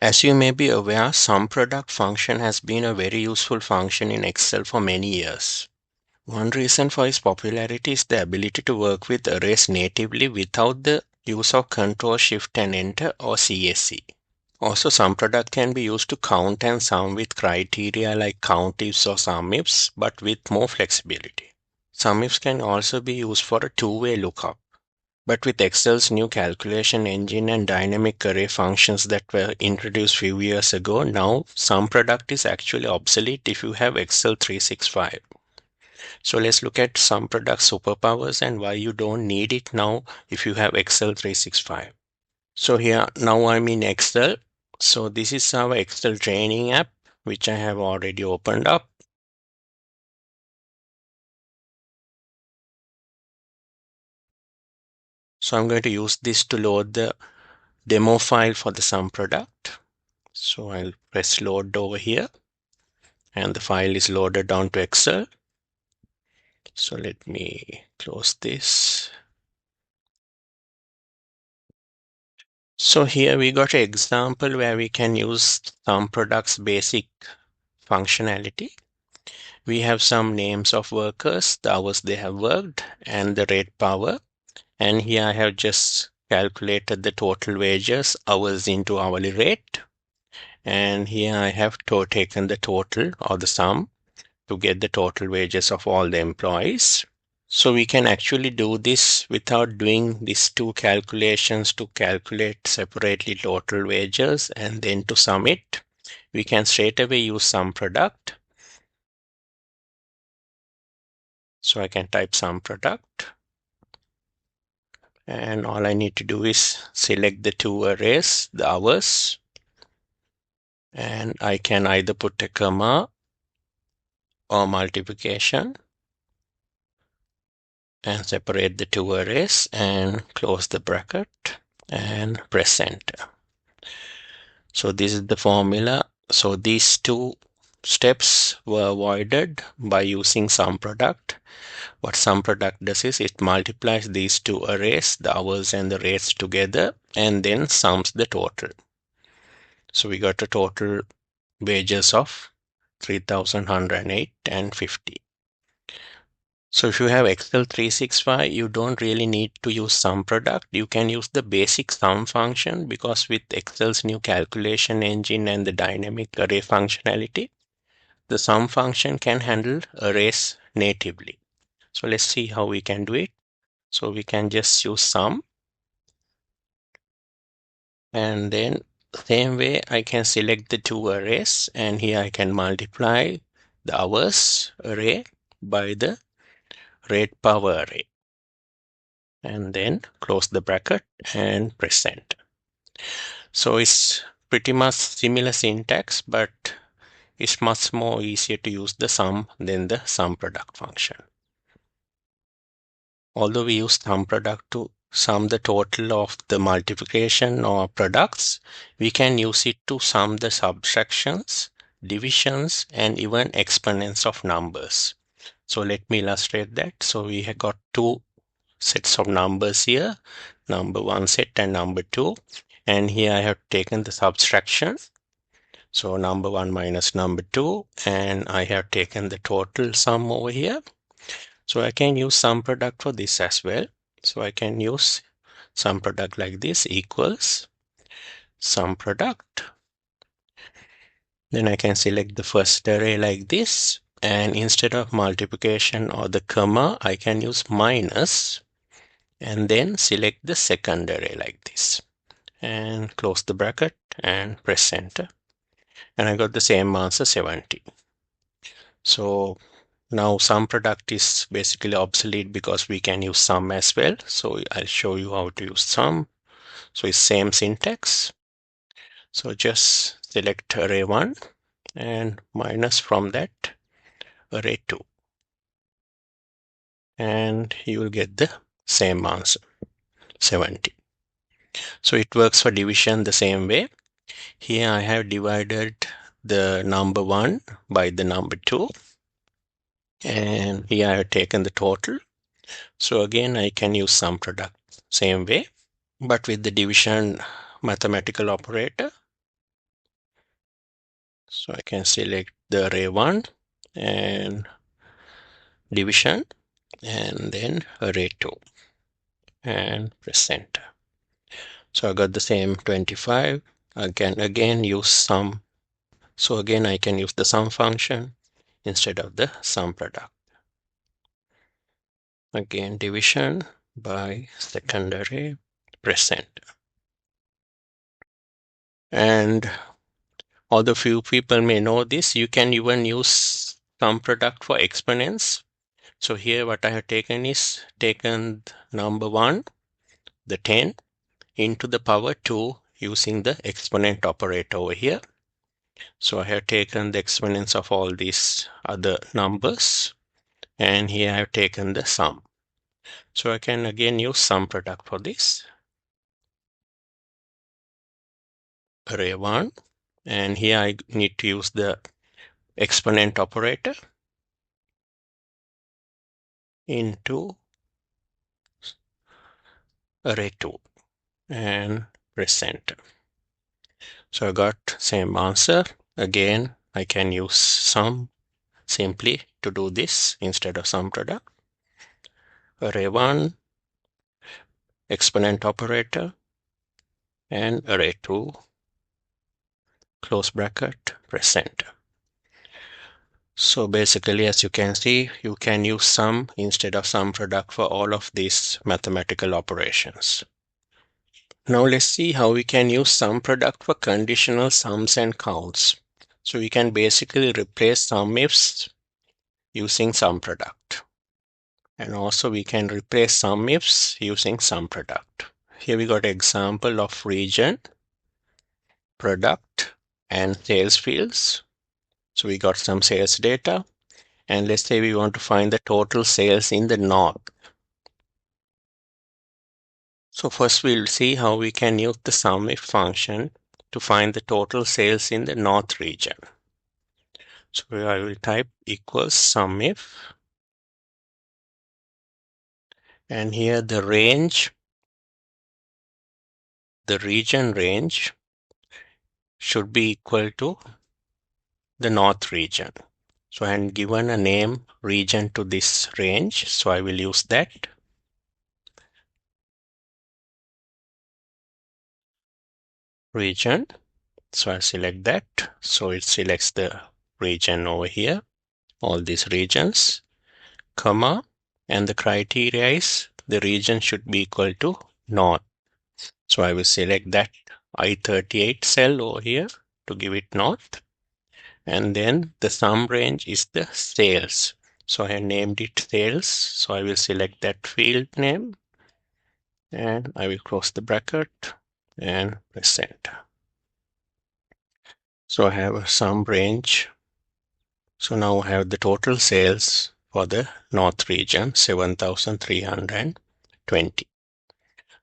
As you may be aware, SUMPRODUCT function has been a very useful function in Excel for many years. One reason for its popularity is the ability to work with arrays natively without the use of Ctrl Shift and Enter or CSC. Also, SUMPRODUCT can be used to count and sum with criteria like COUNTIFs or SUMIFs, but with more flexibility. SUMIFs can also be used for a two-way lookup. But with Excel's new calculation engine and dynamic array functions that were introduced few years ago, now SUMPRODUCT is actually obsolete if you have Excel 365. So let's look at SUMPRODUCT superpowers and why you don't need it now if you have Excel 365. So here, now I'm in Excel. So this is our Excel training app, which I have already opened up. So I'm going to use this to load the demo file for the SUMPRODUCT. So I'll press load over here and the file is loaded down to Excel. So let me close this. So here we got an example where we can use SUMPRODUCT's basic functionality. We have some names of workers, the hours they have worked, and the rate per hour. And here I have just calculated the total wages, hours into hourly rate. And here I have taken the total or the sum to get the total wages of all the employees. So we can actually do this without doing these two calculations to calculate separately total wages and then to sum it. We can straight away use SUMPRODUCT. So I can type SUMPRODUCT. And all I need to do is select the two arrays, the hours, and I can either put a comma or multiplication and separate the two arrays and close the bracket and press enter. So this is the formula. So these two steps were avoided by using SUMPRODUCT. What SUMPRODUCT does is it multiplies these two arrays, the hours and the rates together, and then sums the total. So we got a total wages of 3,108 and 50. So if you have Excel 365, you don't really need to use SUMPRODUCT. You can use the basic sum function because with Excel's new calculation engine and the dynamic array functionality, the sum function can handle arrays natively. So let's see how we can do it. So we can just use sum. And then same way I can select the two arrays and here I can multiply the hours array by the rate per hour array. And then close the bracket and press enter. So it's pretty much similar syntax, but it's much more easier to use the sum than the SUMPRODUCT function. Although we use SUMPRODUCT to sum the total of the multiplication or products, we can use it to sum the subtractions, divisions, and even exponents of numbers. So let me illustrate that. So we have got two sets of numbers here, number one set and number two. And here I have taken the subtraction. So number one minus number two, and I have taken the total sum over here. So I can use SUMPRODUCT for this as well. So I can use SUMPRODUCT like this equals SUMPRODUCT. Then I can select the first array like this. And instead of multiplication or the comma, I can use minus and then select the second array like this and close the bracket and press enter. And I got the same answer 70. So now SUMPRODUCT is basically obsolete because we can use sum as well. So I'll show you how to use sum. So it's same syntax. So just select array 1 and minus from that array 2. And you will get the same answer, 70. So it works for division the same way. Here I have divided the number 1 by the number 2. And here I have taken the total. So again, I can use SUMPRODUCT same way, but with the division mathematical operator. So I can select the array 1 and division, and then array 2 and press enter. So I got the same 25. Again use sum. So again I can use the sum function instead of the sum product. Again division by second array, press enter. And although few people may know this, you can even use sum product for exponents. So here what I have taken is taken number 1, the 10, into the power 2 using the exponent operator over here. So I have taken the exponents of all these other numbers, and here I have taken the sum. So I can again use sum product for this. Array 1, and here I need to use the exponent operator into array 2 and press enter. So I got same answer. Again, I can use sum simply to do this instead of sum product. Array 1, exponent operator, and array 2, close bracket, press enter. So basically, as you can see, you can use sum instead of sum product for all of these mathematical operations. Now let's see how we can use sum product for conditional sums and counts. So we can basically replace sum ifs using sum product. And also we can replace sum ifs using sum product. Here we got an example of region, product, and sales fields. So we got some sales data, and let's say we want to find the total sales in the north. So first we'll see how we can use the SUMIF function to find the total sales in the north region. So I will type equals SUMIF, and here the range, the region range should be equal to the north region. So I am given a name region to this range, so I will use that. Region, so I select that, so it selects the region over here, all these regions, comma, and the criteria is the region should be equal to north. So I will select that I38 cell over here to give it north, and then the sum range is the sales. So I have named it sales, so I will select that field name, and I will close the bracket and press enter. So I have a sum range. So now I have the total sales for the north region, 7,320.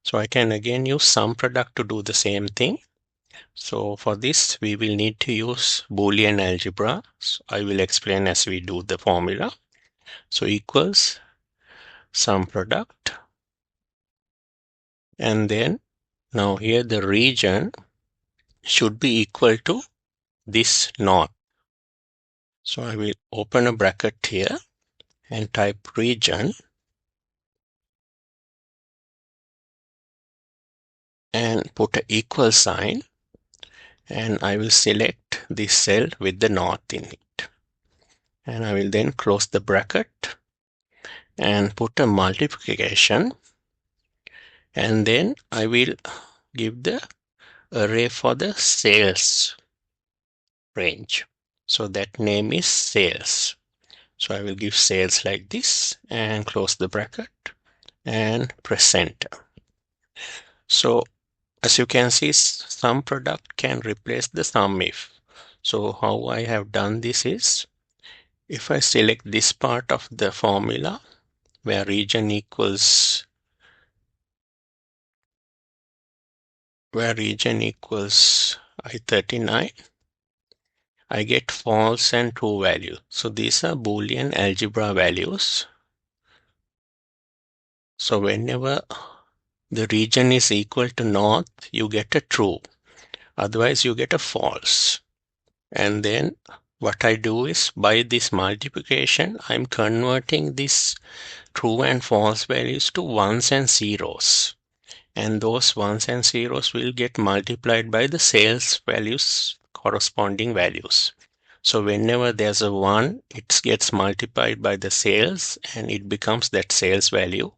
So I can again use sum product to do the same thing. So for this, we will need to use Boolean algebra. So I will explain as we do the formula. So equals sum product. And then now here the region should be equal to this north. So I will open a bracket here and type region and put an equal sign, and I will select this cell with the north in it. And I will then close the bracket and put a multiplication, and then I will give the array for the sales range. So that name is sales. So I will give sales like this and close the bracket and press enter. So as you can see, sum product can replace the sum if. So how I have done this is, if I select this part of the formula where region equals I39, I get false and true value. So these are Boolean algebra values. So whenever the region is equal to north, you get a true. Otherwise, you get a false. And then what I do is by this multiplication, I'm converting this true and false values to ones and zeros. And those ones and zeros will get multiplied by the sales values, corresponding values. So whenever there's a 1, it gets multiplied by the sales and it becomes that sales value.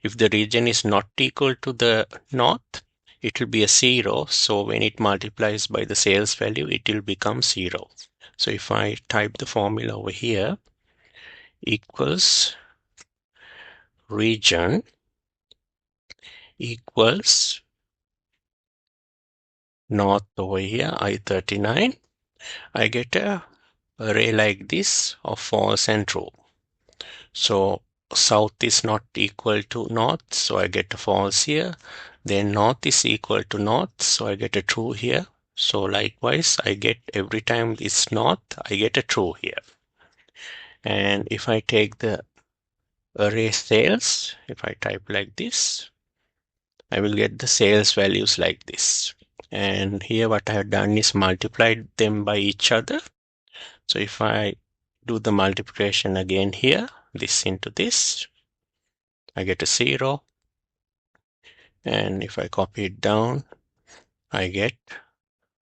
If the region is not equal to the north, it will be a 0. So when it multiplies by the sales value, it will become 0. So if I type the formula over here, equals region equals north over here, I-39, I get a array like this of false and true. So south is not equal to north, so I get a false here. Then north is equal to north, so I get a true here. So likewise, I get every time it's north, I get a true here. And if I take the array sales, if I type like this, I will get the sales values like this. And here what I have done is multiplied them by each other. So if I do the multiplication again here, this into this, I get a 0. And if I copy it down, I get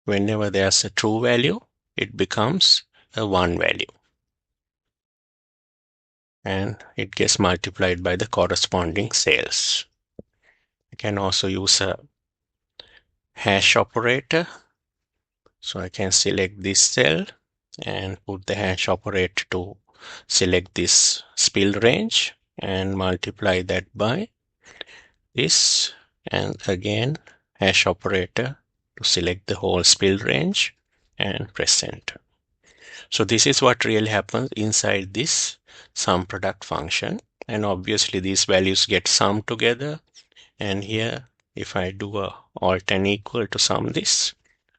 whenever there's a true value, it becomes a 1 value. And it gets multiplied by the corresponding sales. I can also use a hash operator. So I can select this cell and put the hash operator to select this spill range and multiply that by this, and again hash operator to select the whole spill range and press enter. So this is what really happens inside this sum product function, and obviously these values get summed together. And here if I do a alt and equal to sum this,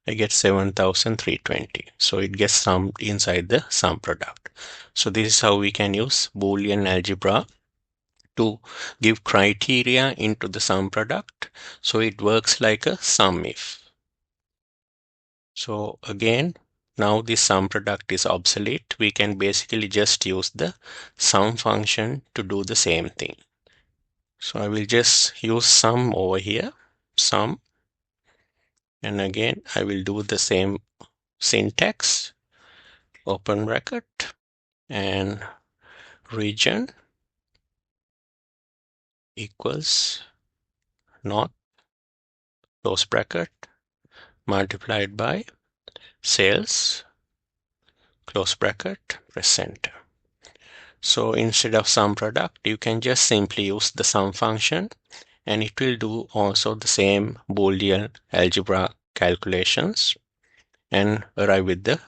I get 7,320. So it gets summed inside the sum product. So this is how we can use Boolean algebra to give criteria into the sum product. So it works like a sum if. So again, now this sum product is obsolete. We can basically just use the sum function to do the same thing. So I will just use sum over here, sum. And again, I will do the same syntax, open bracket, and region equals north, close bracket, multiplied by sales, close bracket, press enter. So instead of sum product, you can just simply use the sum function and it will do also the same Boolean algebra calculations and arrive with the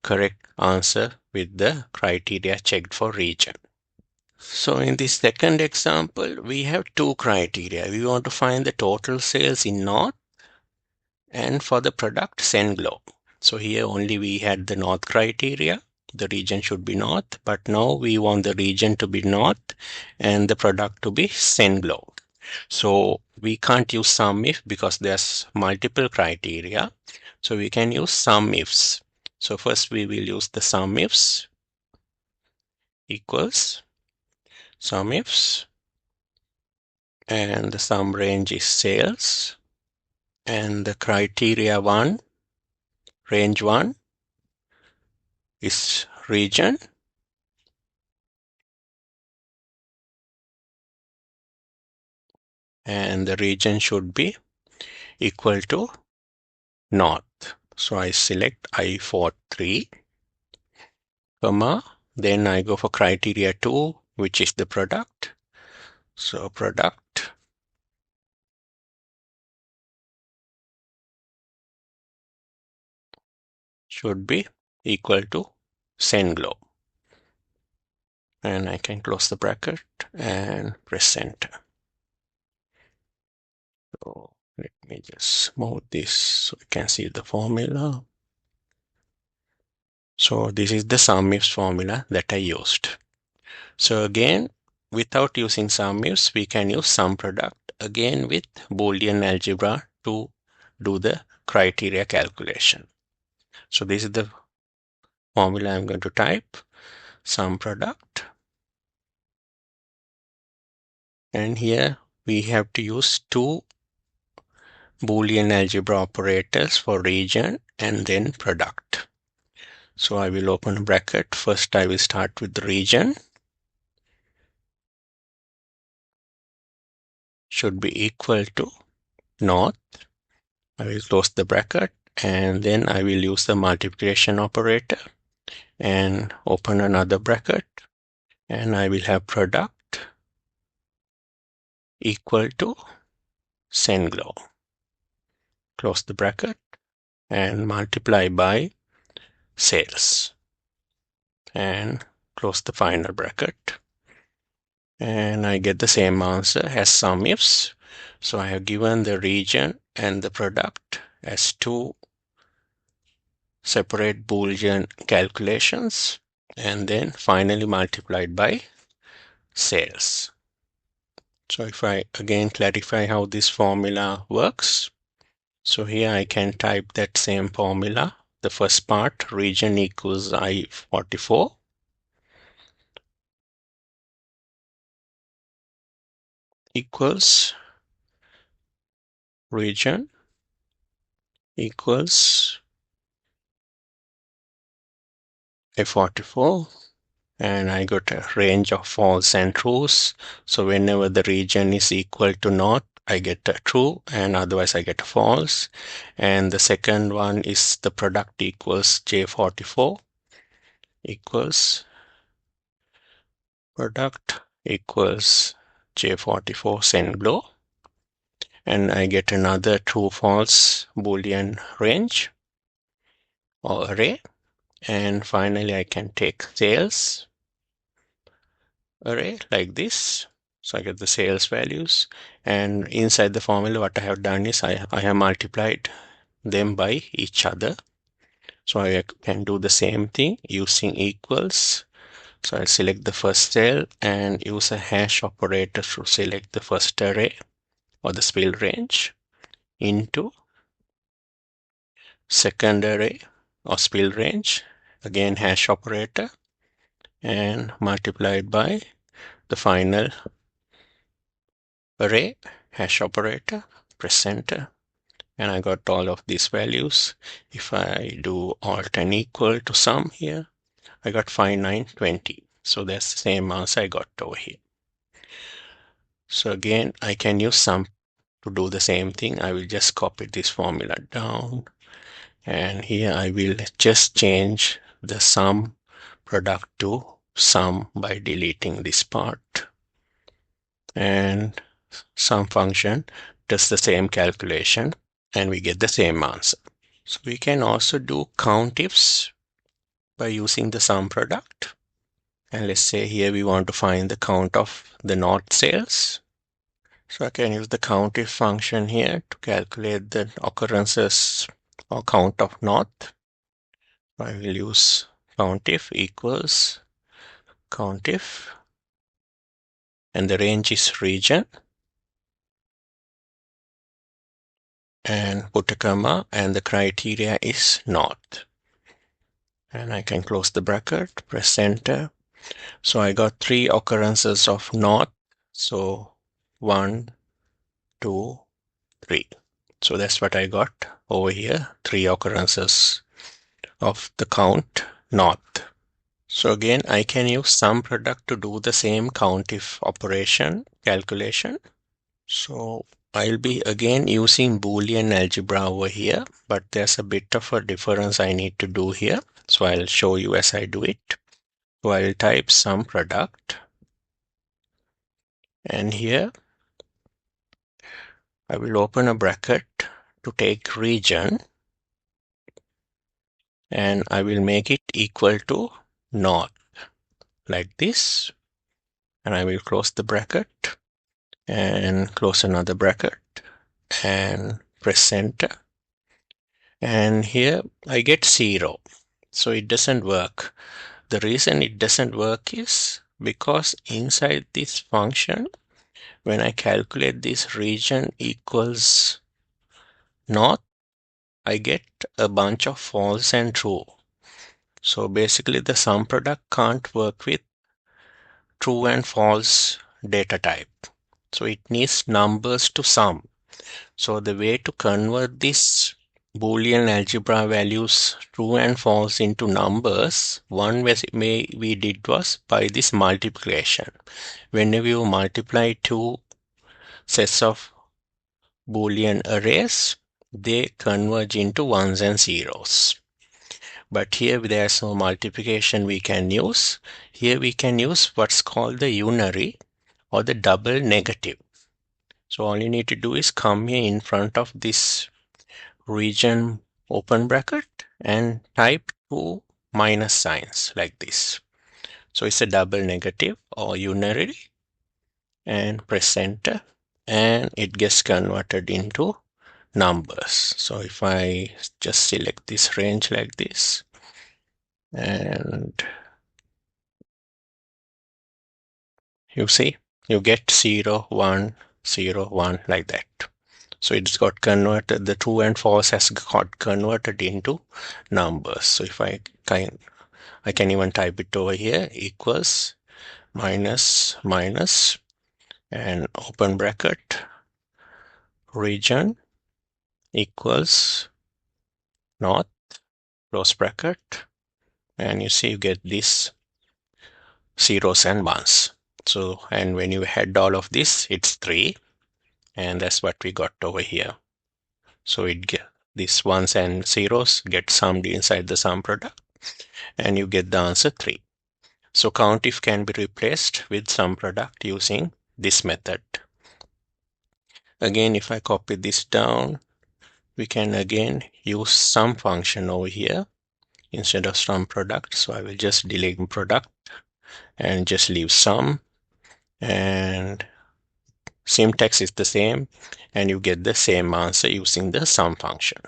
correct answer with the criteria checked for region. So in this second example, we have two criteria. We want to find the total sales in North and for the product Senglo. So here only we had the North criteria. The region should be North, but now we want the region to be North and the product to be Senglo. So we can't use sum if because there's multiple criteria. So we can use sum ifs. So first we will use the sum ifs equals sum ifs, and the sum range is sales, and the criteria 1, range 1 is region, and the region should be equal to north. So I select I43, comma, then I go for criteria 2, which is the product. So product should be equal to Senglo. And I can close the bracket and press enter. So let me just move this so you can see the formula. So this is the sum ifs formula that I used. So again, without using sum ifs, we can use sum product again with Boolean algebra to do the criteria calculation. So this is the formula I'm going to type sum product, and here we have to use two Boolean algebra operators for region and then product. So I will open a bracket. First I will start with the region. Should be equal to north. I will close the bracket and then I will use the multiplication operator and open another bracket, and I will have product equal to Senglo. Close the bracket and multiply by sales and close the final bracket, and I get the same answer as sum ifs. So I have given the region and the product as two separate Boolean calculations and then finally multiplied by sales. So if I again clarify how this formula works, so here I can type that same formula. The first part, region equals I44, equals region equals I44, and I got a range of false and trues. So whenever the region is equal to north, I get a true, and otherwise I get a false. And the second one is the product equals J44 equals product equals J44 Senglo, and I get another true false Boolean range or array. And finally I can take sales array like this. So I get the sales values, and inside the formula what I have done is I have multiplied them by each other. So I can do the same thing using equals. So I'll select the first cell and use a hash operator to select the first array or the spill range into second array or spill range, again hash operator, and multiplied by the final array, hash operator, press enter, and I got all of these values. If I do alt and equal to sum here, I got 5920. So that's the same answer I got over here. So again, I can use sum to do the same thing. I will just copy this formula down, and here I will just change the sum product to sum by deleting this part, and sum function does the same calculation and we get the same answer. So we can also do count ifs by using the sum product, and let's say here we want to find the count of the north sales. So I can use the count if function here to calculate the occurrences or count of north. I will use count if equals count if, and the range is region, and put a comma, and the criteria is north. And I can close the bracket, press enter. So I got 3 occurrences of north. So 1, 2, 3. So that's what I got over here, 3 occurrences of the count north. So again, I can use sum product to do the same count if operation calculation. So I'll be again using Boolean algebra over here, but there's a bit of a difference I need to do here. So I'll show you as I do it. So I'll type sum product, and here I will open a bracket to take region, and I will make it equal to north like this, and I will close the bracket and close another bracket and press enter, and here I get 0. So it doesn't work. The reason it doesn't work is because inside this function, when I calculate this region equals north, I get a bunch of false and true. So basically the sum product can't work with true and false data type. So it needs numbers to sum. So the way to convert this Boolean algebra values true and false into numbers, one way we did was by this multiplication. Whenever you multiply two sets of Boolean arrays, they converge into ones and zeros. But here there's no multiplication we can use. Here we can use what's called the unary or the double negative. So all you need to do is come here in front of this region open bracket and type two minus signs like this. So it's a double negative or unary, and press enter and it gets converted into numbers. So if I just select this range like this and you see, you get 0, 1, 0, 1 like that. So it's got converted, the true and false has got converted into numbers. So if I can even type it over here, equals minus minus and open bracket region equals north close bracket, and you see you get these zeros and ones. So, and when you add all of this, it's 3, and that's what we got over here. So it get these ones and zeros get summed inside the sum product, and you get the answer 3. So COUNTIF can be replaced with sum product using this method. Again, if I copy this down, we can again use sum function over here instead of sum product. So I will just delete product and just leave sum, and syntax is the same, and you get the same answer using the sum function.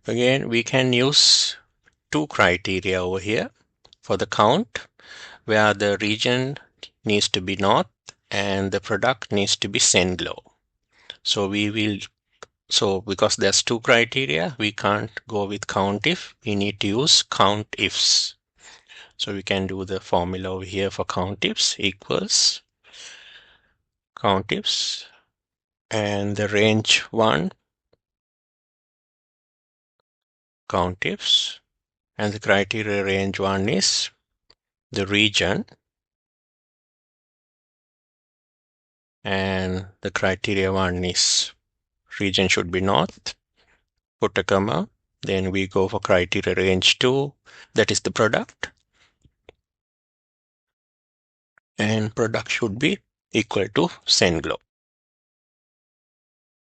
Again, we can use two criteria over here for the count, where the region needs to be north and the product needs to be Senglo. So because there's two criteria, we can't go with COUNTIF. We need to use COUNTIFs. So we can do the formula over here for COUNTIFs equals COUNTIFs and the range 1 COUNTIFs, and the criteria range 1 is the region, and the criteria 1 is region should be north, put a comma, then we go for criteria range 2, that is the product, and product should be equal to Senglo.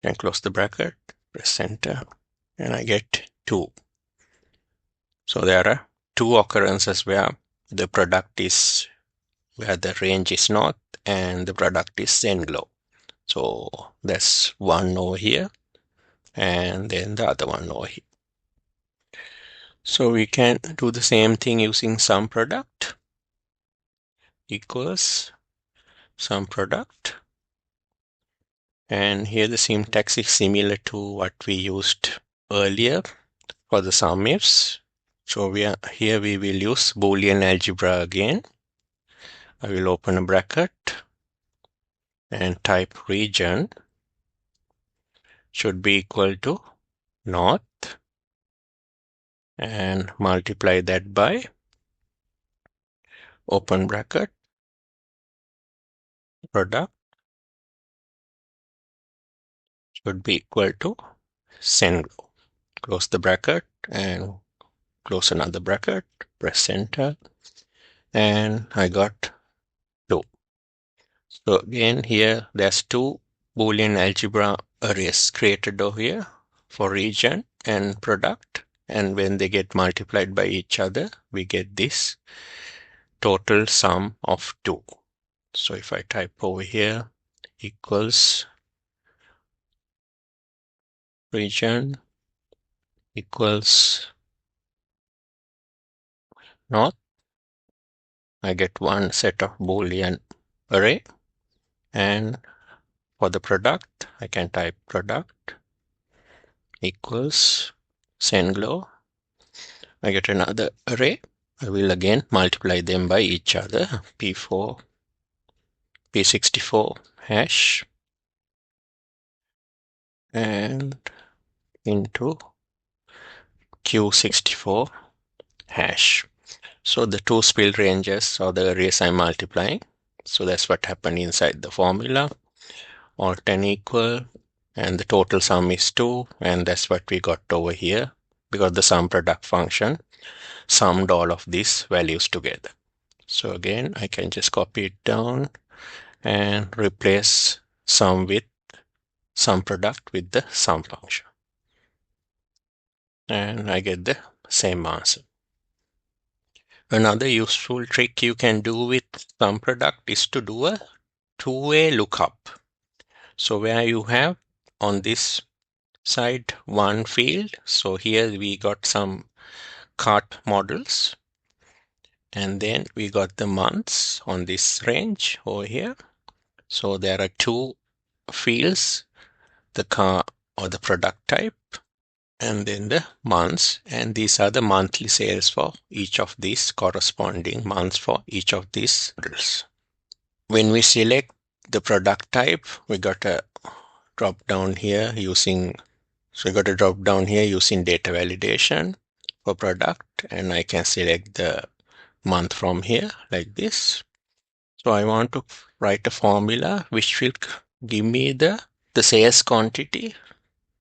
And close the bracket, press enter, and I get 2. So there are two occurrences where the product is, where the range is north and the product is Senglo. So that's one over here, and then the other one over here. So we can do the same thing using sum product equals sum product, and here the syntax is similar to what we used earlier for the sum ifs. So here we will use Boolean algebra again. I will open a bracket and type region should be equal to north and multiply that by open bracket product should be equal to Senglo. Close the bracket and close another bracket, press enter, and I got 2. So again here there's two Boolean algebra arrays created over here for region and product, and when they get multiplied by each other we get this total sum of 2. So if I type over here equals region equals north, I get one set of Boolean array, and for the product I can type product equals Senglo, I get another array, I will again multiply them by each other. P4, P64 hash and into Q64 hash. So the two spill ranges or the arrays I'm multiplying. So that's what happened inside the formula. All 10 equal and the total sum is 2, and that's what we got over here because the sum product function summed all of these values together. So again, I can just copy it down and replace sum with sum product with the sum function. And I get the same answer. Another useful trick you can do with sum product is to do a two-way lookup. So where you have on this side one field, so here we got some cart models, and then we got the months on this range over here. So there are two fields, the car or the product type, and then the months, and these are the monthly sales for each of these corresponding months for each of these models. When we select the product type, we got a drop down here using data validation for product, and I can select the month from here like this. So I want to write a formula which will give me the sales quantity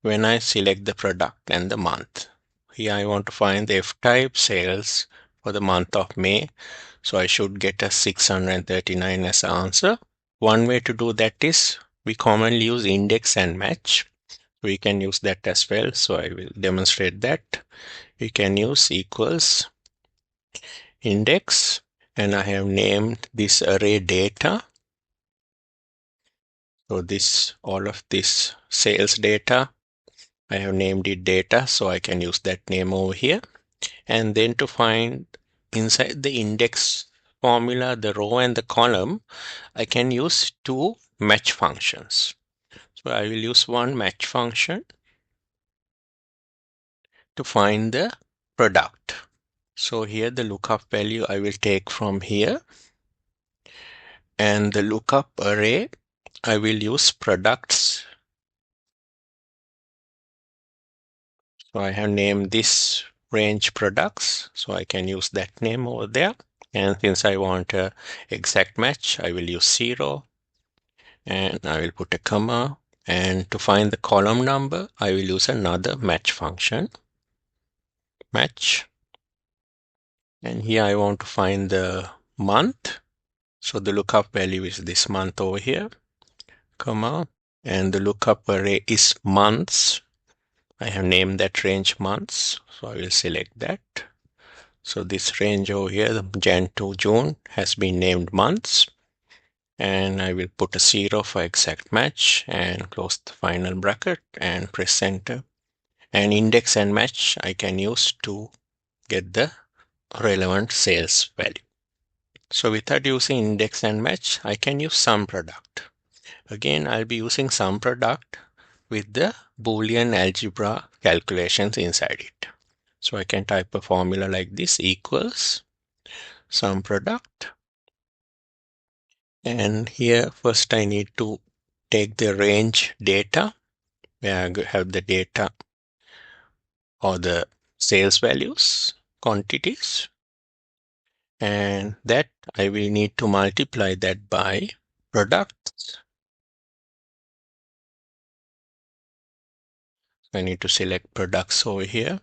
when I select the product and the month. Here I want to find the F-type sales for the month of May. So I should get a 639 as an answer. One way to do that is we commonly use index and match. We can use that as well. So I will demonstrate that. We can use equals index, and I have named this array data. So this, all of this sales data, I have named it data, so I can use that name over here. And then to find inside the index formula, the row and the column, I can use two match functions. So I will use one match function to find the product. So here the lookup value I will take from here, and the lookup array I will use products. So I have named this range products, so I can use that name over there. And since I want a exact match, I will use 0, and I will put a comma. And to find the column number, I will use another match function, match. And here I want to find the month. So the lookup value is this month over here, comma, and the lookup array is months. I have named that range months, so I will select that. So this range over here, the Jan to June, has been named months. And I will put a 0 for exact match and close the final bracket and press enter. And index and match I can use to get the relevant sales value. So without using index and match, I can use sum product. Again, I'll be using sum product with the Boolean algebra calculations inside it. So I can type a formula like this, equals sum product. And here first I need to take the range data, where I have the data or the sales values, quantities. And that I will need to multiply that by products. I need to select products over here,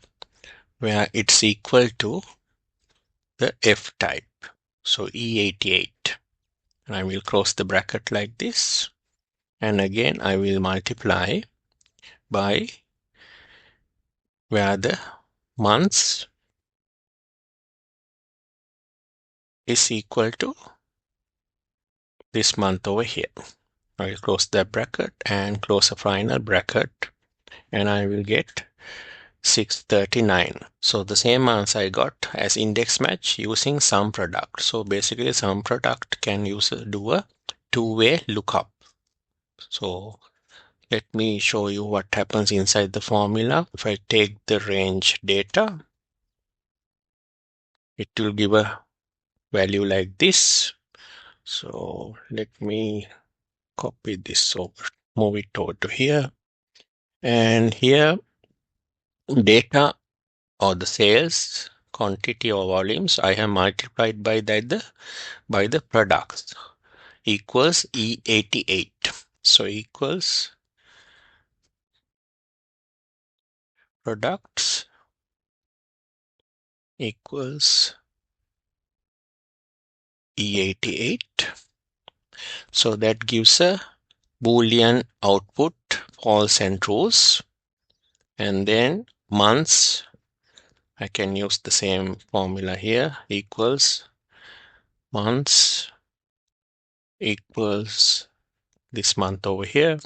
where it's equal to the F type, so E88. And I will close the bracket like this. And again, I will multiply by where the months is equal to this month over here. I will close the bracket and close a final bracket, and I will get 639. So the same answer I got as index match using sum product. So basically sum product can do a two-way lookup. So let me show you what happens inside the formula. If I take the range data, it will give a value like this. So let me copy this over, move it over to here. And here, data or the sales quantity or volumes, I have multiplied by by the products equals E88. So equals products equals E88. So that gives a Boolean output, false and trues. And then months, I can use the same formula here, equals months equals this month over here.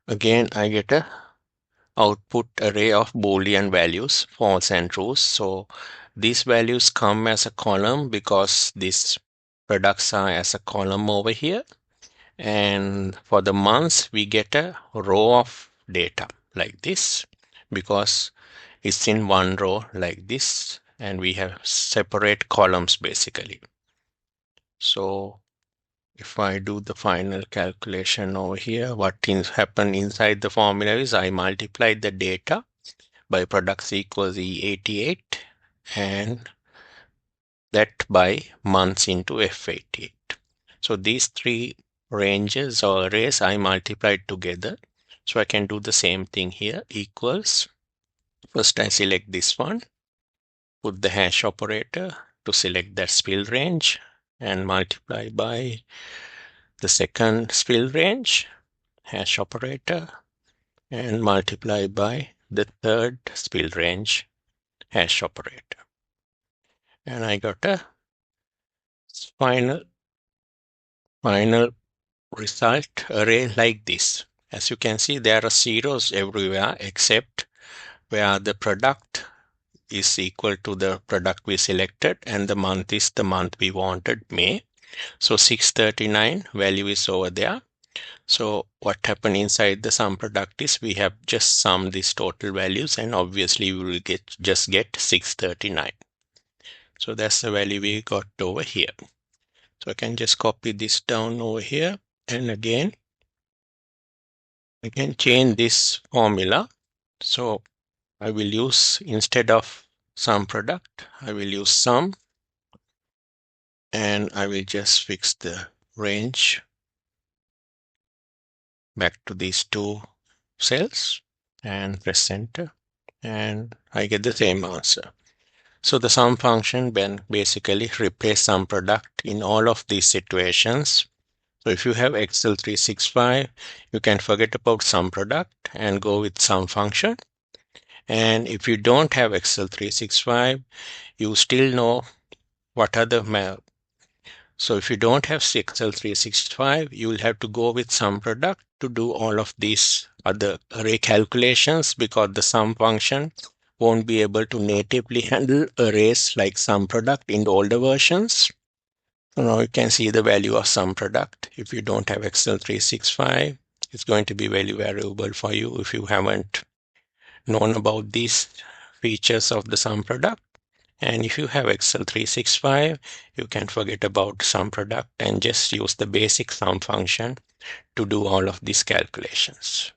Again, I get a output array of Boolean values, false and trues. So these values come as a column because these products are as a column over here. And for the months, we get a row of data like this because it's in one row like this, and we have separate columns basically. So if I do the final calculation over here, what happen inside the formula is I multiply the data by products equals E88 and that by months into F88. So these three ranges or arrays I multiplied together. So I can do the same thing here, equals. First I select this one, put the hash operator to select that spill range and multiply by the second spill range, hash operator, and multiply by the third spill range, hash operator. And I got a final result array like this. As you can see, there are zeros everywhere except where the product is equal to the product we selected and the month is the month we wanted, May. So 639 value is over there. So what happened inside the sum product is we have just summed these total values and obviously we will just get 639. So that's the value we got over here. So I can just copy this down over here and again I can change this formula. So I will use, instead of sum product, I will use sum and I will just fix the range back to these two cells and press enter and I get the same answer. So the sum function then basically replace sum product in all of these situations. So if you have Excel 365, you can forget about sum product and go with sum function. And if you don't have Excel 365, you still know what are the so if you don't have Excel 365, you will have to go with sum product to do all of these other array calculations because the sum function won't be able to natively handle arrays like sum product in the older versions. So now you can see the value of sum product. If you don't have Excel 365, it's going to be very valuable for you if you haven't known about these features of the sum product. And if you have Excel 365, you can forget about sum product and just use the basic sum function to do all of these calculations.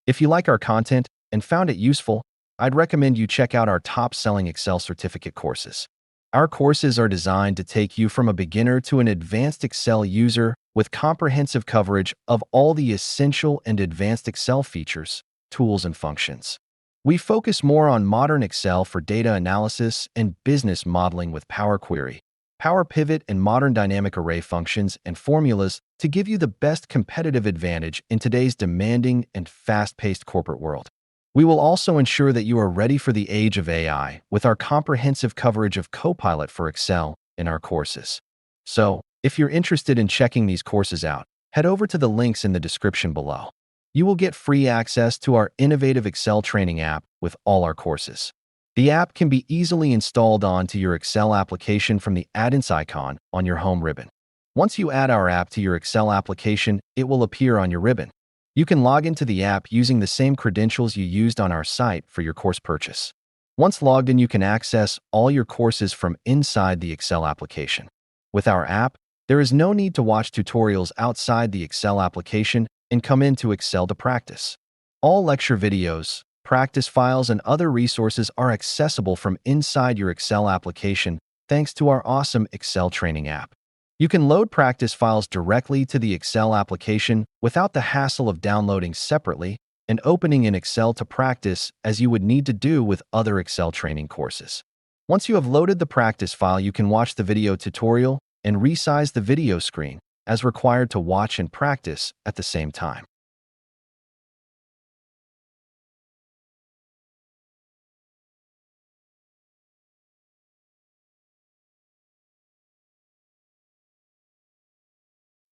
If you like our content and found it useful, I'd recommend you check out our top-selling Excel certificate courses. Our courses are designed to take you from a beginner to an advanced Excel user with comprehensive coverage of all the essential and advanced Excel features, tools, and functions. We focus more on modern Excel for data analysis and business modeling with Power Query, Power Pivot, and modern dynamic array functions and formulas to give you the best competitive advantage in today's demanding and fast-paced corporate world. We will also ensure that you are ready for the age of AI with our comprehensive coverage of Copilot for Excel in our courses. So, if you're interested in checking these courses out, head over to the links in the description below. You will get free access to our innovative Excel training app with all our courses. The app can be easily installed onto your Excel application from the Add-ins icon on your home ribbon. Once you add our app to your Excel application, it will appear on your ribbon. You can log into the app using the same credentials you used on our site for your course purchase. Once logged in, you can access all your courses from inside the Excel application. With our app, there is no need to watch tutorials outside the Excel application and come into Excel to practice. All lecture videos, practice files, and other resources are accessible from inside your Excel application thanks to our awesome Excel training app. You can load practice files directly to the Excel application without the hassle of downloading separately and opening in Excel to practice as you would need to do with other Excel training courses. Once you have loaded the practice file, you can watch the video tutorial and resize the video screen as required to watch and practice at the same time.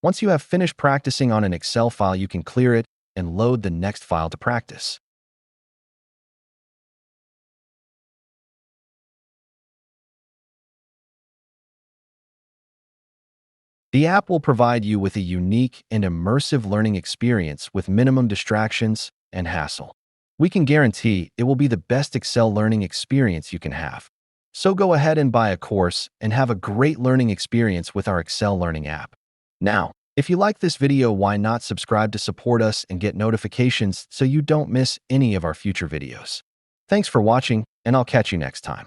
Once you have finished practicing on an Excel file, you can clear it and load the next file to practice. The app will provide you with a unique and immersive learning experience with minimum distractions and hassle. We can guarantee it will be the best Excel learning experience you can have. So go ahead and buy a course and have a great learning experience with our Excel learning app. Now, if you like this video, why not subscribe to support us and get notifications so you don't miss any of our future videos. Thanks for watching, and I'll catch you next time.